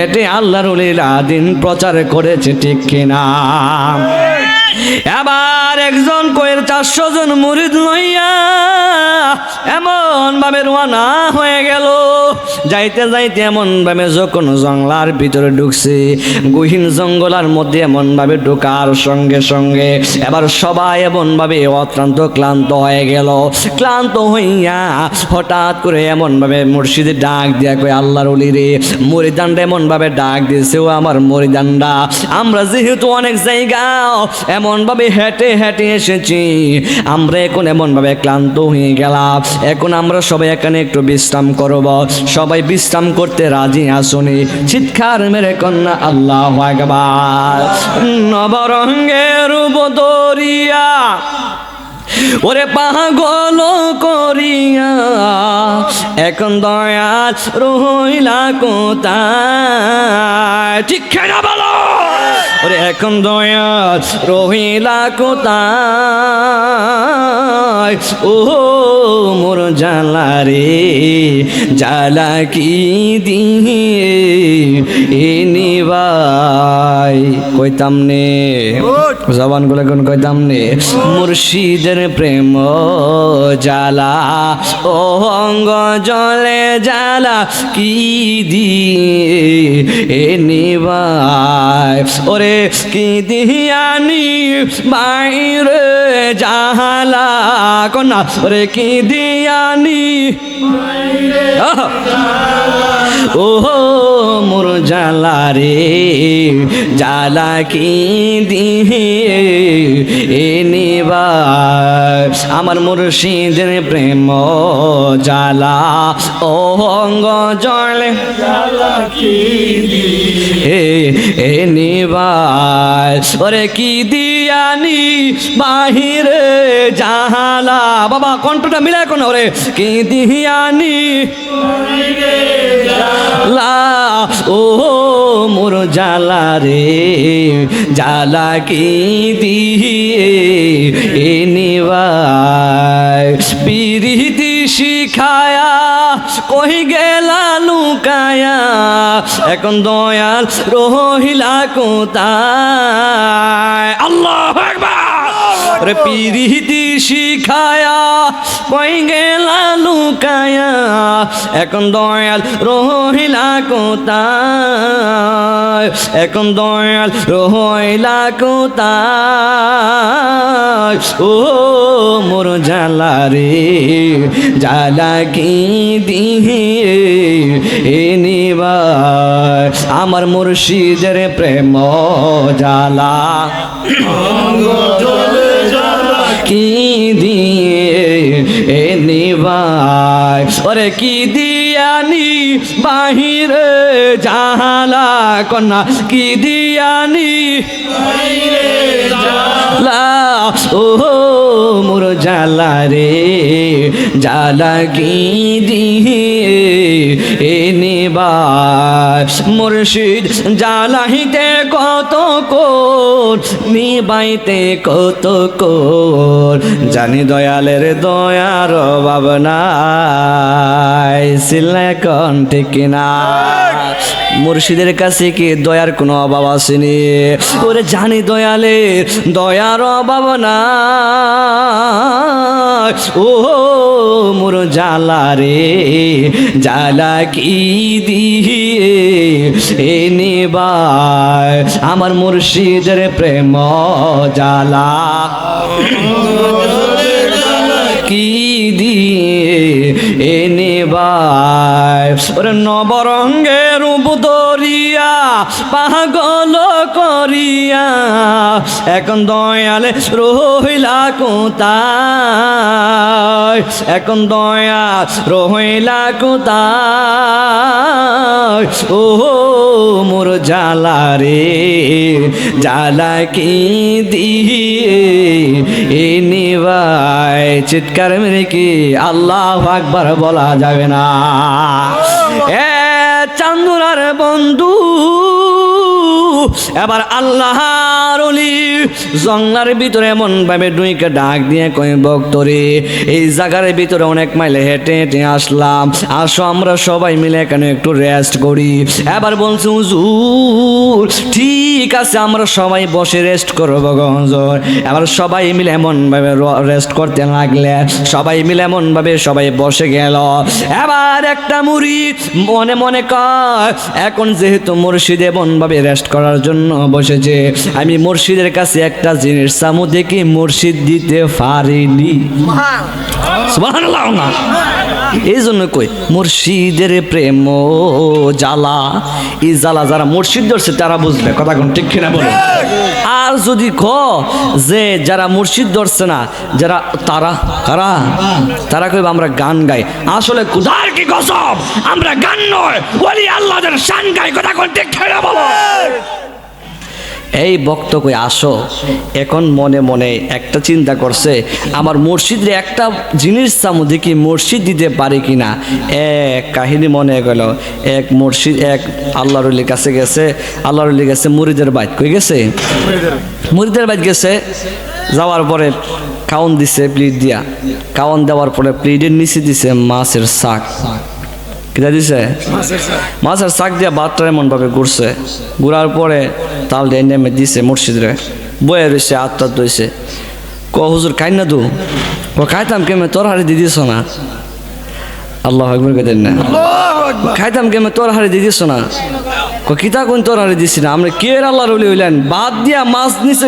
এটি আল্লাহর ওলিরা দিন প্রচার করেছে, ঠিক কিনা? এবার একজন কয়ের 400 জন মুরিদ লইয়া এমন ভাবে রওনা হয়ে গেল। যাইতে যাইতে এমন ভাবে যখন জঙ্গলার ভিতরে ঢুকছে, গহীন জঙ্গলার মধ্যে এমন ভাবে ঢোকার সঙ্গে সঙ্গে এবার সবাই এমন ভাবে অক্লান্ত ক্লান্ত হয়ে গেল। ক্লান্ত হইয়া হঠাৎ করে এমন ভাবে মুর্শিদে ডাক দিয়া কই, আল্লাহর ওলি রে, মুরিদানরা এমন ভাবে ডাক দিয়েছে, ও আমার মুরিদানরা, আমরা যেহেতু অনেক জায়গা এমন ভাবে হেঁটে হেঁটে এসেছি, আমরা এখন এমন ভাবে ক্লান্ত হয়ে গেলাম, এখন আমরা সবাই এখানে একটু বিশ্রাম করব। সবাই বিশ্রাম করতে রাজি আসুনি। চিৎকার মেরে কন্যা আল্লাহু আকবার। নবরঙ্গের বদরিয়া ওরে পাগল করিয়া এখন দয়াল রইলা কোথায়, ঠিক না বলো? ওরে এখন দয়াল রহিলা কোথায়, ও মোর জালা রে, জালা কি দিয়ে এনি ভাই কইতাম নে, জবান গুলো কোন কইতাম নে, মুর্শিদের প্রেম জালা ও অঙ্গ জলে জালা কি দিয়ে এনি ভাই, ওরে কি দিয়ানি বাইরে জালা কন্যা, ওরে কি দিয়ানি ও মোর জালা রে, জালা কি দিয়ে এনি ভাই, আমার মুর্শিদের প্রেম জালা ও অঙ্গ জলে জালা কি দিয়ে এনি ভাই, ওরে কি দিয়ানি বাহিরে জালা, বাবা কণ্ঠটা মিলা কোন, ওরে কি দিয়ানি লা ও মোর জালা রে, জালা কি দিয়ে এনি ভাই, পিরিতি শিখায়া কই গেলা লুকায়া এখন দয়াল রহিলা কোথায়, আল্লাহু আকবার। রে পিরিতি শিখায়া কই গেলা লুকায়া এখন দয়াল রহিলা কোথায়, এখন দয়াল রহিলা কোথায়, ও মোর জালা রে, জালা কি দিয়ে এনি ভাই, আমার মুর্শিদের প্রেম জালা কি দিয়ে এনি ভাই, ওরে কি দিয়ানি বাহিরে জালা কন্যা, কি দিয়ানি জালা ও মোর জালা রে, জালা কি দিয়ে এনি ভাই, মুর্শিদ জালাহিতে কত কোন নিবাইতে কত কোন, জানি দয়ালের দয়ার অভাব নাই, সিল্লা কোন ঠিক না? মুর্শিদের কাছে কি দয়ার কোনো অভাব আসেনি? ওরে জানি দয়ালের দয়ার অভাব নাই, ও মোর জালা রে, জালা কি দিয়ে এনি ভাই, আমার মুর্শিদের প্রেম জালা কি দিয়ে এনি ভাই, ওরে নবরঙ্গের বদরিয়া পাগল করিয়া এখন দয়ালে রহিলা কোথায়, এখন দয়াল রহিলা কোথায়, ও মোর জালা রে, জালা কি দিয়ে এনি ভাই, চিৎকার মেরে কি আল্লাহু আকবার বলা যাবে না? এ চান্দুরার বন্ধু এবার আল্লাহর ওলি জঙ্গলার ভিতরে এমন ভাবে ডুইকে ডাক দিয়ে কই ভক্তরে এই জায়গার ভিতরে অনেক মাইলে হেঁটে হেঁটে আসলাম, আসো আমরা সবাই মিলে এখানে একটু রেস্ট করি। এবার বলছে হুজুর ঠিক আছে আমরা সবাই বসে রেস্ট করবো গো হুজুর। এবার সবাই মিলে এমন ভাবে রেস্ট করতে লাগলে, সবাই মিলে এমন ভাবে সবাই বসে গেল। এবার একটা মুরিদ মনে মনে কয় এখন যেহেতু মুর্শিদ এমন ভাবে রেস্ট করার জন্য বসেছে, আমি মুর্শিদের কাছে একটা জিনিস চামু দেখি মুর্শিদ দিতে পারিনি। সুবহানাল্লাহ না, এই জন্য কই মুর্শিদের প্রেম জ্বালা, এই জ্বালা যারা মুর্শিদ ধরছে তারা বুঝবে, কথা কোন ঠিক কিনা বলো। আর যদি ক যে যারা মুর্শিদ ধরছে না, যারা তারা কারা তারা কইবে আমরা গান গাই, আসলে খুদার কি কসম আমরা গান নয় ওলি আল্লাহদের শান গাই, কথা কোন ঠিক কিনা বলো। এই বক্ত কই আসো, এখন মনে মনে একটা চিন্তা করছে আমার মুর্শিদের একটা জিনিস চামু দেখি মুর্শিদ দিতে পারি কিনা। এক কাহিনী মনে গেল, এক মুর্শিদ এক আল্লাহর ওলির কাছে গেছে, আল্লাহর ওলি গেছে মুরিদের বাইত, কই গেছে মুরিদের বাইত গেছে, যাওয়ার পরে খাওন দিছে প্লেট দিয়া, খাওন দেওয়ার পরে প্লেটের নিচে দিছে মাছের শাক, কিনা দিছে মাছের শাক দিয়া ভাতটা এমন ভাবে ঘুরছে, ঘুরার পরে তাল দিয়ে নেমে দিছে মুর্শিদরে, বয়ে রয়েছে আত্মা দইছে। ক হুজুর খাই না তু, ও খাইতাম কেমন তোর হাড়ি দিয়ে দিস না, আল্লাহ একবার কেতেন না, খাইতাম কেমন তোর হাড়ি দিয়ে দিস না, কিতা কোন তোর হাড়ি দিছি না, আমরা কে আল্লাহর ওলি হইলেন, বাদ দিয়া মাছ নিচে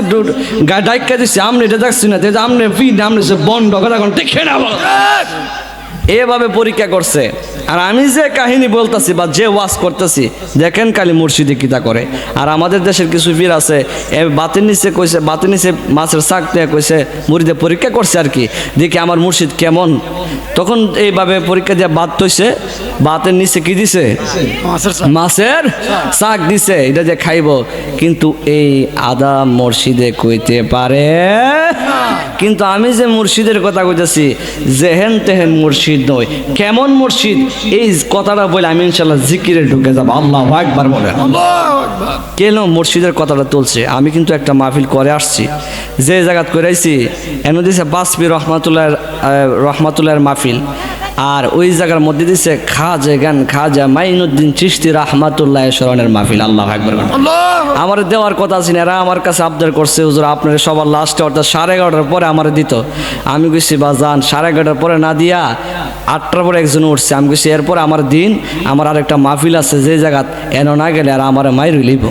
ডাইকা দিচ্ছে, আমনে এটা দেখছি না, আমনে ফিড আমনে সে বন্ড কথা কোন ঠিক না। এভাবে পরীক্ষা করছে। আর আমি যে কাহিনী বলতেছি বা যে ওয়াজ করতেছি দেখেন কালী মুর্শিদে কিতা করে। আর আমাদের দেশের কিছু পীর আছে বাতের নিচে কইছে, বাতের নিচে মাছের শাক দিয়ে কইছে মুরিদে পরীক্ষা করছে আর কি, দেখি আমার মুর্শিদ কেমন। তখন এইভাবে পরীক্ষা দিয়ে বাদ তৈছে, বাতের নিচে কি দিছে মাছের শাক দিছে, এটা যে খাইব। কিন্তু এই আদা মুর্শিদে কইতে পারে, কিন্তু আমি যে মুর্শিদের কথা কইতেছি যেহেন তেহেন মুর্শিদ নয়, কেমন মুর্শিদ এই কথাটা বলে আমি ইনশাল্লাহ জিকিরে ঢুকে যাবো। আল্লাহু আকবার বলেন। কেন মুর্শিদের কথাটা তুলছে, আমি কিন্তু একটা মাহফিল করে আসছি, যে জায়গাত করাইছি এনে দিছে বাসপি রহমাতুল্লাহর মাহফিল, আর ওই জায়গার মধ্যে দিছে খাজা মাইনুদ্দিন চিশতি রাহমাতুল্লাহ স্মরণের মাহফিল। আল্লাহু আকবার। আমার দেওয়ার কথা আছে না, এরা আমার কাছে আবদার করছে হুজুর আপনার সবার লাস্টে অর্থাৎ 11:30টার পরে আমার দিত। আমি কইছি বা যান 11:30টার পরে না দিয়া 8টার পরে একজন উঠছে, আমি কইছি এরপরে আমার দিন আমার আরেকটা মাহফিল আছে যে জায়গাত এনো না গেলে আর আমার মাইর লইব।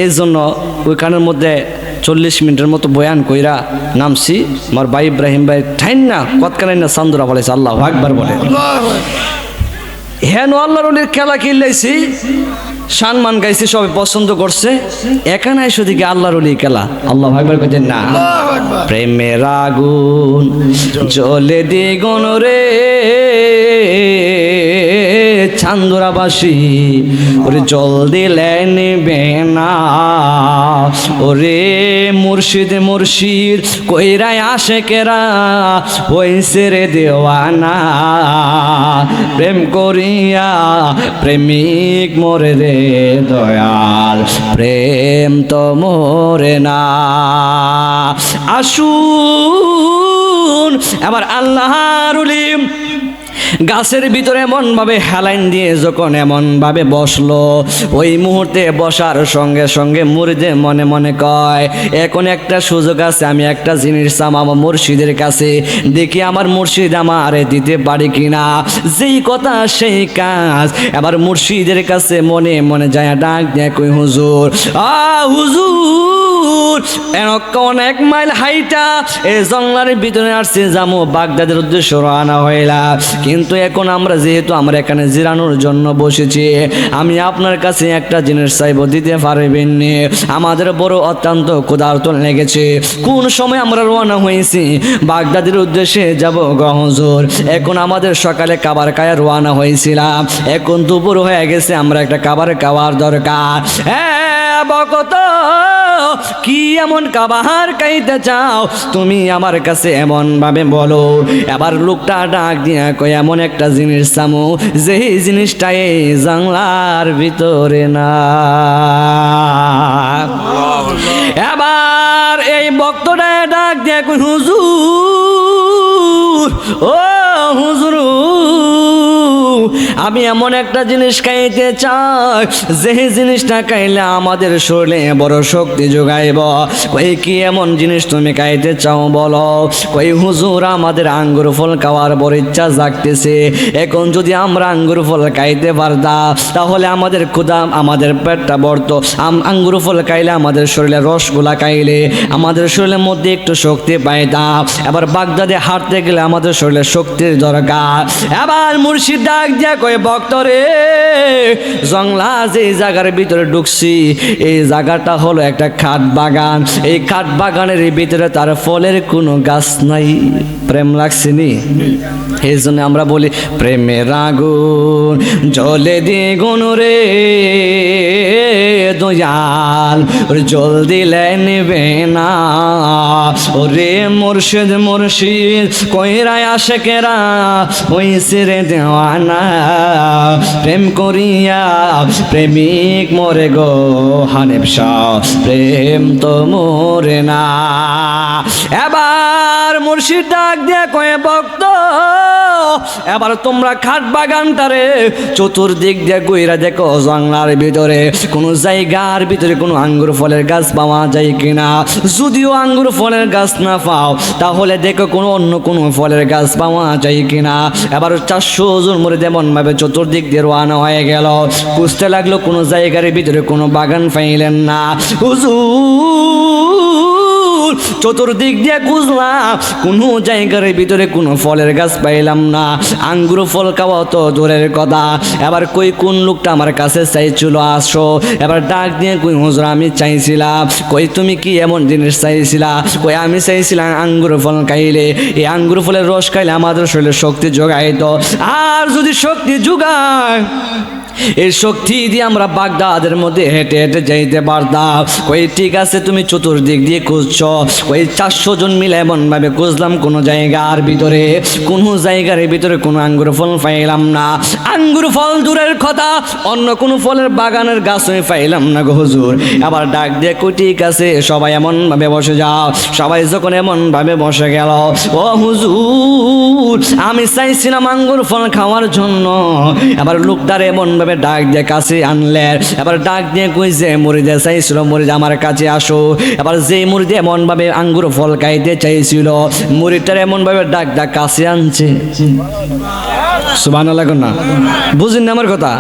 এই জন্য ওইখানের মধ্যে 40 মিনিটের মতো বয়ান কইরা নামছি। আমার ভাই ইব্রাহিম ভাই ঠাইন না কতকানাই না চান্দুরা বলেছে আল্লাহু আকবার বলে। হেন আল্লাহর ওলির খেলা কিনলাইছি, সম্মান গাইছি, সবাই পছন্দ করছে, এখানে এসে দিকে আল্লাহর ওলির খেলা। আল্লাহু আকবার কইতেন না, প্রেমের আগুন জ্বলে দ্বিগুণ রে চান্দুরাবাসী, ওরে জল দিলে নিবে না, ওরে মুর্শিদ মুর্শিদ কইরাই আশেকেরা হইছে রে দেওয়ানা, প্রেম করিয়া প্রেমিক মোরে রে দয়াল, প্রেম তো মোরে না। আসুন এবার আল্লাহর ওলি গাছের ভিতরে এমন ভাবে হেলাইন দিয়ে যখন এমন ভাবে বসলো, ওই মুহূর্তে বসার সঙ্গে সঙ্গে মুরিদে মনে মনে কয় এখন একটা সুযোগ আছে, আমি একটা জিনিস চাম আমার মুর্শিদের কাছে, দেখি আমার মুর্শিদ আমারে দিতে পারে কিনা। যেই কথা সেই কাজ। এবার মুর্শিদের কাছে মনে মনে যায় ডাক দিয়ে কই হুজুর হুজুর অনেক মাইল হাইটা এই জঙ্গলের ভিতরে আসছে, যাবো বাগদাদের উদ্দেশ্যে রওনা হইলাম, কিন্তু এখন আমরা যেহেতু আমরা এখানে জিরানোর জন্য বসেছি, আমি আপনার কাছে একটা জিনিস চাইবো, দিতে পারবেন? আমাদের বড় অত্যন্ত ক্ষুধার্ত লেগেছে, কোন সময় আমরা রওনা হয়েছি বাগদাদের উদ্দেশ্যে যাব গো হুজুর, এখন আমাদের সকালে খাবার খায়া রওনা হয়েছিলাম, এখন দুপুর হয়ে গেছে, আমরা একটা খাবার খাওয়ার দরকার। বকত কি এমন কাবাহার কাইতে চাও তুমি আমার কাছে এমন ভাবে বলো। এবার লোকটা ডাক দিয়া কই এমন একটা জিনিস চামু যেই জিনিসটা এই জানলার ভিতরে না। এবার এই ভক্তটা ডাক দিয়া কই হুজুর, ও হুজুর, আমি এমন একটা জিনিস খাইতে চাই যে জিনিসটা খাইলে আমাদের শরীরে বড় শক্তি যোগাইব। কই কি এমন জিনিস তুমি খাইতে চাও বলো। কই হুজুর আমাদের আঙ্গুর ফল খাওয়ার বড় ইচ্ছা জাগতেছে, এখন যদি আমরা আঙ্গুর ফল খাইতে পারতাম তাহলে আমাদের ক্ষুধা আমাদের পেটটা ভরত। আঙ্গুর ফল খাইলে আমাদের শরীরে রসগুলা খাইলে আমাদের শরীরের মধ্যে একটু শক্তি পাইতাম। এবার বাগদাদে হাঁটতে গেলে আমাদের শরীরে শক্তির দরকার। এবার মুর্শিদ ডাক দিয়া কয় ভক্তরে, জংলা যে জায়গার ভিতরে ঢুকছি এই জায়গাটা হলো একটা খাট বাগান। এই খাট বাগানের ভিতরে তার ফলের কোনো গাছ নাই। প্রেম লাগছেনি, এই জন্য আমরা বলি প্রেমের আগুন জ্বলে দ্বিগুণ রে দয়াল, জল দিলে নেবে না। ওরে মুর্শিদ মুর্শিদ কইরা আশেকেরা হইছে রে দেওয়ানা, প্রেম করিয়া প্রেমিক মরে গো হানিফ শাহ, প্রেম তো মরে না। এবার মুর্শিদ ডাক দিয়ে কয়ে ভক্ত, এবার তোমরা খাট বাগানটারে চতুর্দিক দিয়ে কইরা দেখো জঙ্গলার ভিতরে কোনো জায়গার ভিতরে কোনো আঙ্গুর ফলের গাছ পাওয়া যায় কিনা। যদিও আঙ্গুর ফলের গাছ না পাও তাহলে দেখো কোনো অন্য কোনো ফলের গাছ পাওয়া যায় কিনা। এবার 400 জন মরে যেমন ভাবে চতুর্দিক দিয়ে রওনা হয়ে গেল, খুঁজতে লাগলো কোনো জায়গার ভিতরে কোনো বাগান পাইলেন না। হুজুর চতুর্দিক দিয়ে খুঁজলাম কোনো জায়গার ভিতরে কোনো ফলের গাছ পাইলাম না, আঙ্গুর ফল খাওয়া তো দূরের কথা। এবার কই কোন লোকটা আমার কাছে চাইছিল আসো। এবার ডাক দিয়ে কই হুজুর আমি চাইছিলাম। কই তুমি কি এমন জিনিস চাইছিলা? কই আমি চাইছিলাম আঙ্গুর ফল খাইলে, এই আঙ্গুর ফলের রস খাইলে আমাদের শরীরে শক্তি যোগাইতো, আর যদি শক্তি যোগায় এই শক্তি দিয়ে আমরা বাগদাদের মধ্যে হেঁটে হেঁটে যাইতে পারতাম। কই ঠিক আছে তুমি চতুর্দিক দিয়ে খুঁজছ। ওই 400 জন মিলে এমন ভাবে খুঁজলাম কোনো জায়গার ভিতরে কোনো আঙ্গুর ফল পাইলাম না। আঙ্গুর ফল দূরের কথা, অন্য কোনো ফলের বাগানের গাছই পাইলাম না গো হুজুর। আবার ডাক দিয়ে কই ঠিক আছে সবাই এমন ভাবে বসে যাও। সবাই যখন এমন ভাবে বসে গেল, ও হুজুর আমি চাইছিলাম আঙ্গুর ফল খাওয়ার জন্য। আবার লোকটার এমন ডাক দিয়ে কাছে আনলেন। এবার ডাক দিয়ে কইছে মুরিদে চাইছিল মুরিদ আমার কাছে আসো। এবার যে মুরিদ এমন ভাবে আঙ্গুর ফল খাইতে চাইছিল মুরিদটার এমন ভাবে ডাক ডাক কাছে আনছে। সুবহানাল্লাহ না বুঝেন না আমার কথা?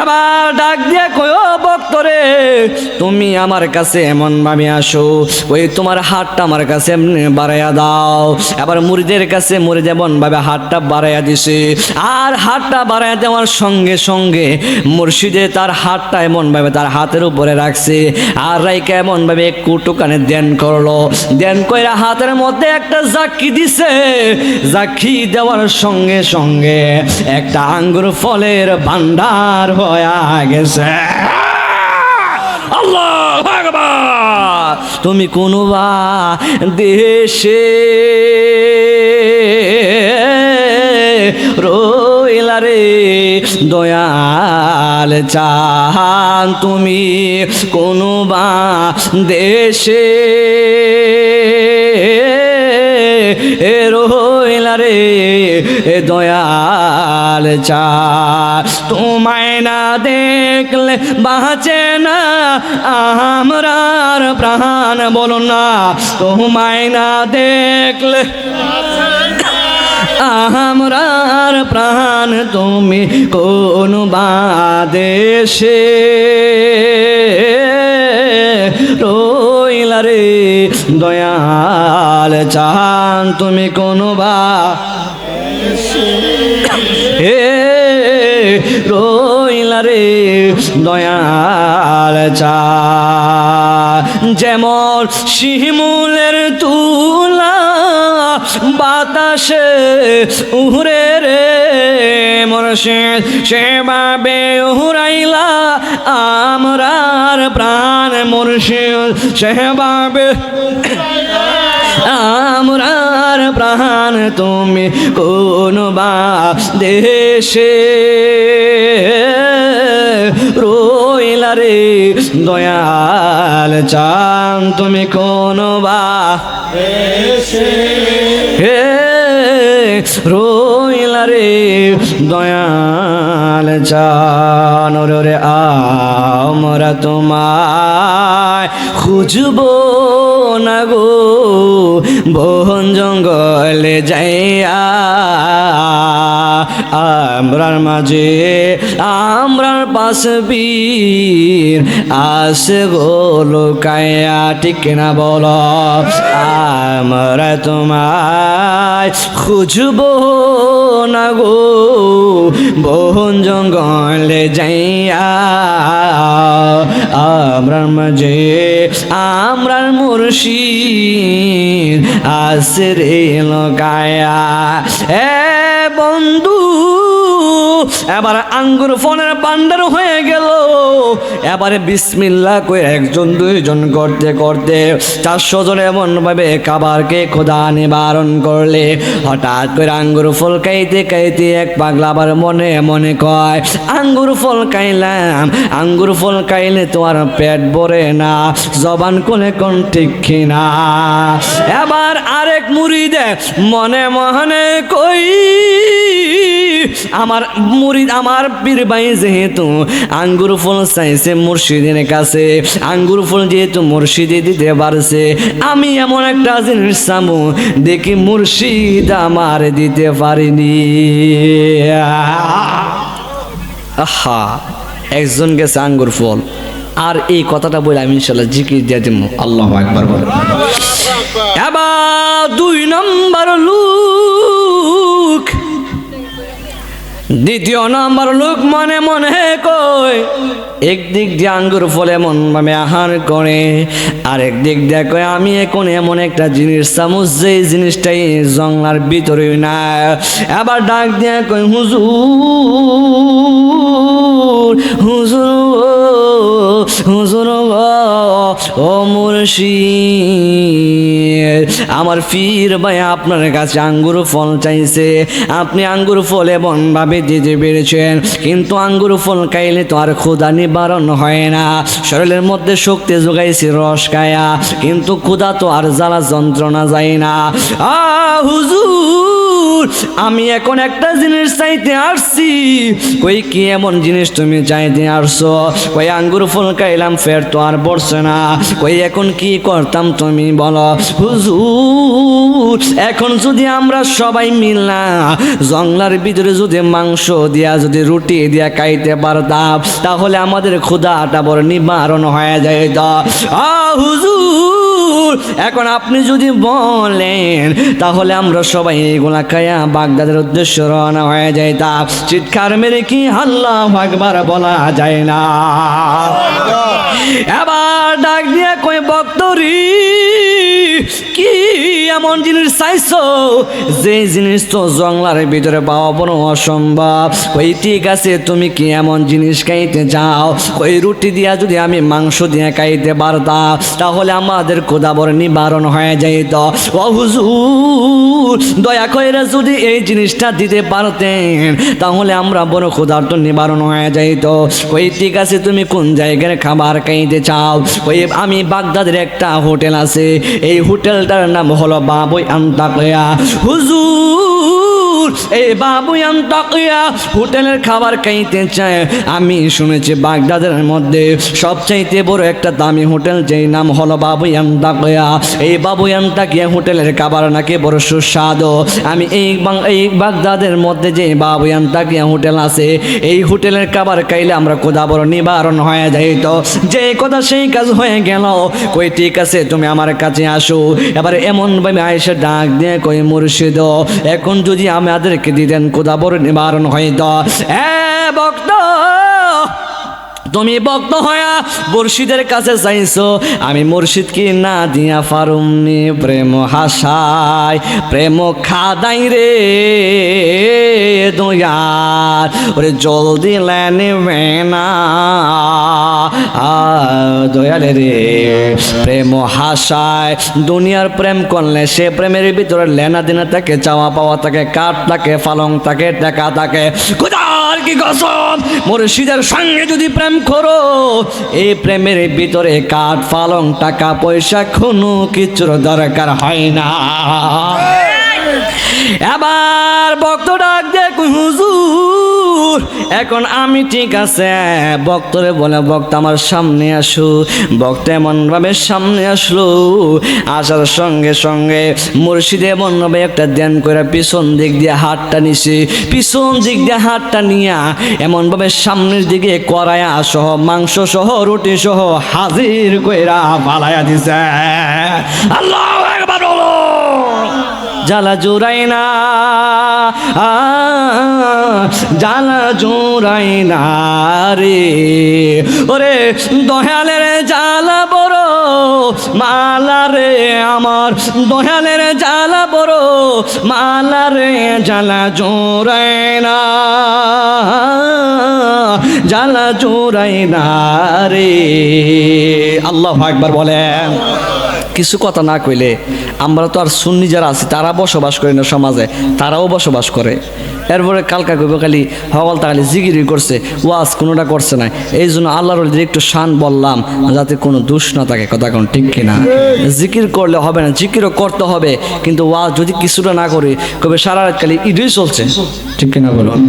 এবার ডাক দিয়ে কই ও ভক্তরে তুমি আমার কাছে এমন ভাবে আসো, ওই তোমার হাতটা আমার কাছে এমনি বাড়াইয়া দাও। এবার মুরিদের কাছে মুরিদ এমন ভাবে হাতটা বাড়াইয়া দিছে, আর হাতটা বাড়াইয়া দেওয়ার সঙ্গে সঙ্গে মুর্শিদে তার হাতটা এমন ভাবে তার হাতের উপরে রাখছে, আর রাইকা এমন ভাবে কুটুকানে ধ্যান করলো। ধ্যান কইরা হাতের মধ্যে একটা জাকি দিছে। জাকি দেওয়ার সঙ্গে সঙ্গে একটা আঙ্গুর ফলের ভান্ডার হয়ে গেছে। আল্লাহু আকবার। তুমি কোন বা দেশে রইলা রে দয়াল চান, তুমি কোন বা দেশে রইলা রে দয়াল চান, তোমায় না দেখলে বাঁচে না আমরার প্রাণ। বলো না তোমায় না দেখলে আমরার প্রাণ, তুমি কোন বাদেশে রইলা রে দয়াল চান, তুমি কোন বা রইলা রে দয়াল চান। যেমন শিমুলের তুলা বাতাসে উহরে রে মুর্শিদ সেভাবে উহরাইলা আমরার প্রাণ। মুর্শিদ সেহবাবে আমরার প্রাণ তুমি কোন বা দেশে রইলা রে দয়াল চান তুমি কোন বা দেশে হে রইলা রে দয়াল চান রে আমরা তোমায় খুঁজবো না গো বন জঙ্গলে যাইয়া আমরার মাঝে আমরার পাশ বীর আসে গো লোকায়া ঠিক না বলো আমরা তোমায় খুঁজবো না গো বন জঙ্গলে যাইয়া আমরার মাঝে আমরার মুর্শিদ আসে রে লোকায়া এ বন্ধু এবার আঙ্গুর ফলের বান্ডার হয়ে গেল এবারে বিসমিল্লাহ কই একজন দুইজন করতে করতে 400 জন এমন ভাবে খাবারকে খোদা নিবারণ করলে হঠাৎ করে আঙ্গুর ফল খাইতে খাইতে এক পাগলা আবার মনে মনে কয় আঙ্গুর ফল খাইলাম আঙ্গুর ফল খাইলে তো আর পেট ভরে না জবান কোলে কোন ঠিক কিনা এবার আরেক মুরিদে মনে মনে কই আমার মুরিদ আমার পীর ভাই যেহেতু আঙ্গুর ফল চাইছে মুর্শিদের কাছে আঙ্গুর ফল যেহেতু মুর্শিদে দিতে পারছে আমি এমন একটা জিনিস চামু দেখি মুর্শিদ আমার দিতে পারিনি আহা একজন গেছে আঙ্গুর ফল আর এই কথাটা বলে আমি ইনশাআল্লাহ জিকির দিয়ে দিব আল্লাহু আকবার বলে এবার 2 নম্বর লোক দ্বিতীয় নম্বর লোক মনে মনে কয় একদিক দিয়ে আঙ্গুর ফল এমন ভাবে আহার করে আর একদিক দিয়ে কয় আমি এখন এমন একটা জিনিস চামচ যে জিনিসটাই জঙ্গলার ভিতরে না এবার ডাক দিয়ে কয় হুজুর হুজুর হুজুর ও মুর্শিদ আমার পীর ভাই আপনার কাছে আঙ্গুর ফল চাইছে আপনি আঙ্গুর ফল এমন ভাবে দিতে পেরেছেন কিন্তু আঙ্গুর ফল খাইলে তো আর ক্ষুধা নিবারণ হয় না শরীরের মধ্যে শক্তি যোগাইছে রস খায়া কিন্তু ক্ষুধা তো আর জ্বালা যন্ত্রণা যায় না হুজুর আমি এখন একটা জিনিস চাইতে আসছি কই কি এমন জিনিস তুমি চাইতে আসছো কই আঙ্গুর ফল খাইলাম ফের তো আর পড়ছে না কই এখন কি করতাম তুমি বলো হুজুর এখন যদি আমরা সবাই মিলনা জঙ্গলার ভিতরে যদি মাংস দিয়া যদি রুটি দিয়া খাইতে পারতাম তাহলে আমাদের ক্ষুধাটা বড় নিবারণ হয়ে যেত হুজুর এখন আপনি যদি বলেন তাহলে আমরা সবাই এগুলা খায়া বাগদাদের উদ্দেশ্যে রওনা হয়ে যাইতাম চিৎকার মেরে কি আল্লাহু আকবার বলা যায় না এবার ডাক দিয়া কই বক্তরি কি এমন জিনিস চাইছো যে জিনিস তো জঙ্গলার ভিতরে পাওয়া বড় অসম্ভব ওই ঠিক আছে তুমি কি এমন জিনিস খাইতে চাও ওই রুটি দিয়া যদি আমি মাংস দিয়ে খাইতে পারতাম তাহলে আমাদের ক্ষুধা বড় নিবারণ হয়ে যাইত ও হুজুর দয়া করে যদি এই জিনিসটা দিতে পারতেন তাহলে আমরা বড় ক্ষুধার্ত নিবারণ হয়ে যাইত ওই ঠিক আছে তুমি কোন জায়গার খাবার খাইতে চাও ওই আমি বাগদাদের একটা হোটেল আছে এই হোটেলটার নাম হলো বাবুই আন্তাকিয়া হুজুর এই বাবুই আন্তাকিয়া হোটেলের খাবার খাইতে চায় আমি শুনেছি বাগদাদের মধ্যে সবচাইতে বড় একটা দামি হোটেল যেই নাম হলো বাবুই আন্তাকিয়া এই বাবুই আন্তাকিয়া হোটেলের খাবার নাকি বড় সুস্বাদু আমি এই বাগদাদের মধ্যে যে বাবুই আন্তাকিয়া হোটেল আছে এই হোটেলের খাবার খাইলে আমরা ক্ষুধা বড় নিবারণ হয়ে যাইত যে কথা সেই কাজ হয়ে গেল কই ঠিক আছে তুমি আমার কাছে আসো এবার এমন ভাবে আয়েশা ডাক দিয়ে কই মুর্শিদ এখন যদি আমাদেরকে দিতেন ক্ষুধা বড় নিবারণ হইত ভক্ত তুমি ভক্ত হয়া মুর্শিদের কাছে চাইছো আমি মুর্শিদ কি না দিয়া পারুমনি প্রেম হাসায় প্রেম খাদাই রে দয়ার ওরে জলদি লেনে না দয়ালে রে প্রেম হাসায় দুনিয়ার প্রেম করলে সে প্রেমের ভিতরে লেনা দেনা থাকে, চাওয়া পাওয়া থাকে, কাঠ থাকে, পালং থাকে, টাকা থাকে। খোদার কি কসম, মুর্শিদের সঙ্গে যদি প্রেম করো এই প্রেমের ভিতরে কাঠ পালং টাকা পয়সা কোনো কিছুর দরকার হয় না। এবার ভক্ত ডাক দেখ হুজুর এখন আমি ঠিক আছে। ভক্তরে বলে ভক্ত আমার সামনে আসো। ভক্ত এমন ভাবে সামনে আসলো, আসার সঙ্গে সঙ্গে মুর্শিদ এমন ভাবে একটা ধ্যান করে পিছন দিক দিয়ে হাতটা নিছে, পিছন দিক দিয়ে হাতটা নিয়া এমন ভাবে সামনের দিকে করায়া সহ মাংস সহ রুটি সহ হাজির কইরা পালায়া দিছে। আল্লাহু আকবার বলো। জ্বালা জোড়াই না, জ্বালা জোড়াই না রে ওরে দয়ালের জ্বালা বড় মালা রে আমার, দয়ালের জ্বালা বড় মালা রে জ্বালা জোড়াই না, জ্বালা জোড়াই না রে। আল্লাহু আকবার বলেন। কিছু কথা না কইলে আমরা তো আর সুন্নি যারা আছি তারা বসবাস করি না সমাজে, তারাও বসবাস করে। এরপরে কালকা কইব খালি হওয়াল তাহলে জিগিরি করছে, ওয়াজ কোনোটা করছে না। এই জন্য আল্লাহর একটু শান বললাম যাতে কোনো দোষ না থাকে। কথা কোন ঠিক কিনা? জিকির করলে হবে না, জিকিরও করতে হবে, কিন্তু ওয়াজ যদি কিছুটা না করি কবে সারা রাত খালি ইডই চলছে। ঠিক কিনা বলুন?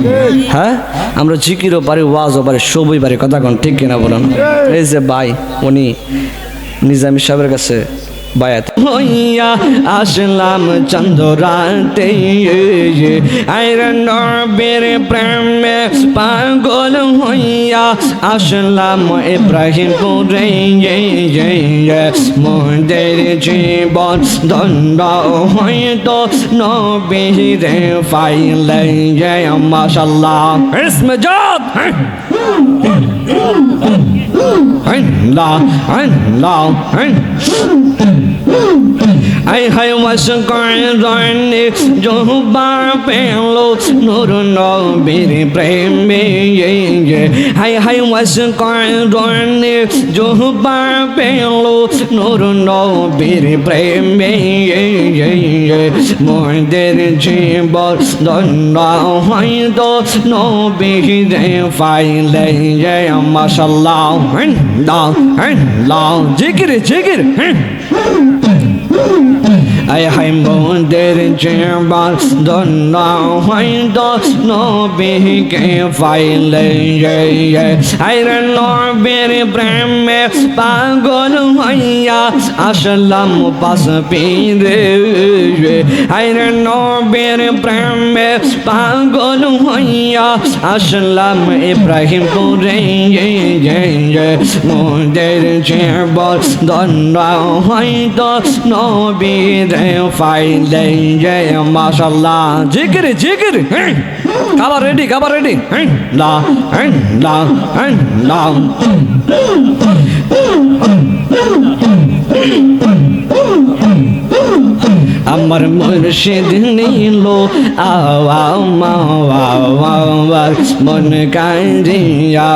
হ্যাঁ, আমরা জিকিরও পারি, ওয়াজও পারি, সবই পারি। কথা কোন ঠিক কিনা বলুন? এই যে ভাই উনি নিজামী সাহেবের কাছে বায়াত হইয়া আসলাম চন্দ্রাতে, আইরে নবীর প্রেমে পাগল হইয়া আসলাম ইব্রাহিমপুরে, মোদের জীবন ধন্য হইতো নবীরে পাইলে। মাশাআল্লাহ ইসমে জাত I was going Joba Pelo Nur no Biri Preme. I was going Joba Pelo Nur no Biri Preme. More than Jimbo don't know why no Biri File. Mashallah, long, jigger, jigger. I am wounded in Jimbo, don't know why no big file. I don't know very brame, Pagon Haya, Ashalam Pasapire. I don't know very brame, Pagon Haya, Ashalam Ibrahim Pure. Wounded in Jimbo, don't know why no big ফাইলে। মাশাআল্লাহ জিকির জিকির। খাবার ready, খাবার ready. লা লা লা আমার মুর্শিদ নীল আওয়াজ মন কাঁদিয়া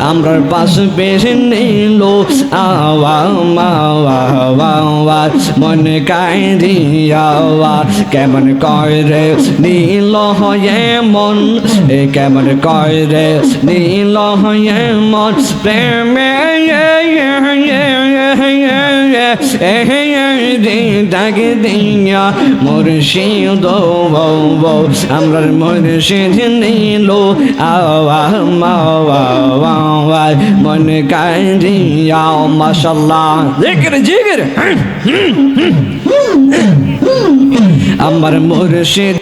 আমরার পাশ বেশ নীল আওয়াজ মন কাঁদিয়া কেমন কয় রে নীল হয়ে মন, কেমন কয় রে নীল হয়ে মন প্রেমে ডাকে দিয়া মুর্শিদ আমরার মুর্শিদ নীল আওয়াজ মন কাঁদিয়া। মাশাআল্লাহ জিকির জিকির। আমার মুর্শিদ